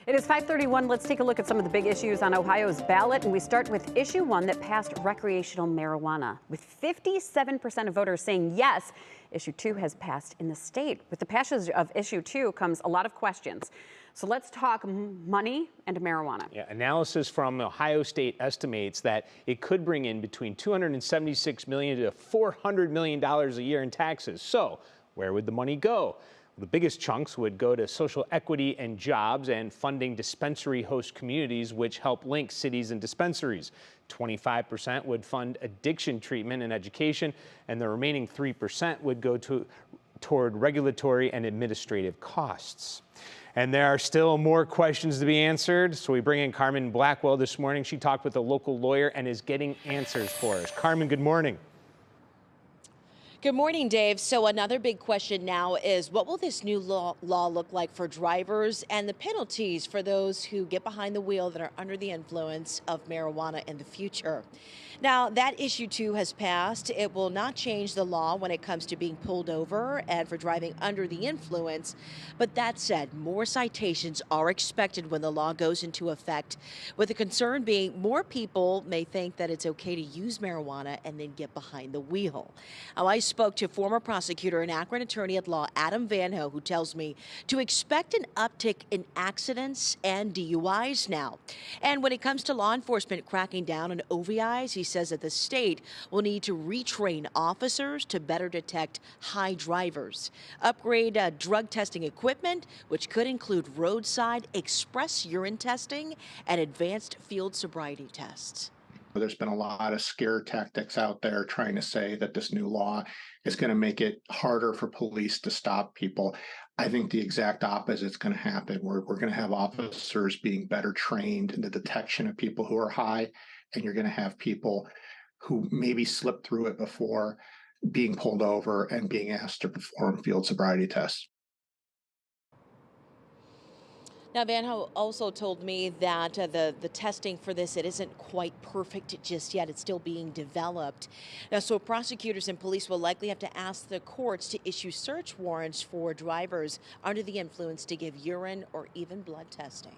It is 5:31. Let's take a look at some of the big issues on Ohio's ballot. And we start with issue 1 that passed recreational marijuana. With 57% of voters saying yes, issue 2 has passed in the state. With the passage of issue 2 comes a lot of questions. So let's talk money and marijuana. Yeah, analysis from Ohio State estimates that it could bring in between $276 million to $400 million a year in taxes. So where would the money go? The biggest chunks would go to social equity and jobs and funding dispensary host communities, which help link cities and dispensaries. 25% would fund addiction treatment and education, and the remaining 3% would go toward regulatory and administrative costs. And there are still more questions to be answered, so we bring in Carmen Blackwell this morning. She talked with a local lawyer and is getting answers for us. Carmen, good morning. Good morning, Dave. So another big question now is, what will this new law look like for drivers and the penalties for those who get behind the wheel that are under the influence of marijuana in the future? Now, that issue 2 has passed. It will not change the law when it comes to being pulled over and for driving under the influence. But that said, more citations are expected when the law goes into effect, with the concern being more people may think that it's okay to use marijuana and then get behind the wheel. Now, I spoke to former prosecutor and Akron attorney at law Adam Van Ho, who tells me to expect an uptick in accidents and DUIs now. And when it comes to law enforcement cracking down on OVIs, he says that the state will need to retrain officers to better detect high drivers, upgrade drug testing equipment, which could include roadside express urine testing and advanced field sobriety tests. There's been a lot of scare tactics out there trying to say that this new law is going to make it harder for police to stop people. I think the exact opposite is going to happen. We're going to have officers being better trained in the detection of people who are high, and you're going to have people who maybe slipped through it before being pulled over and being asked to perform field sobriety tests. Now, Van Ho also told me that the testing for this, it isn't quite perfect just yet. It's still being developed. Now, so prosecutors and police will likely have to ask the courts to issue search warrants for drivers under the influence to give urine or even blood testing.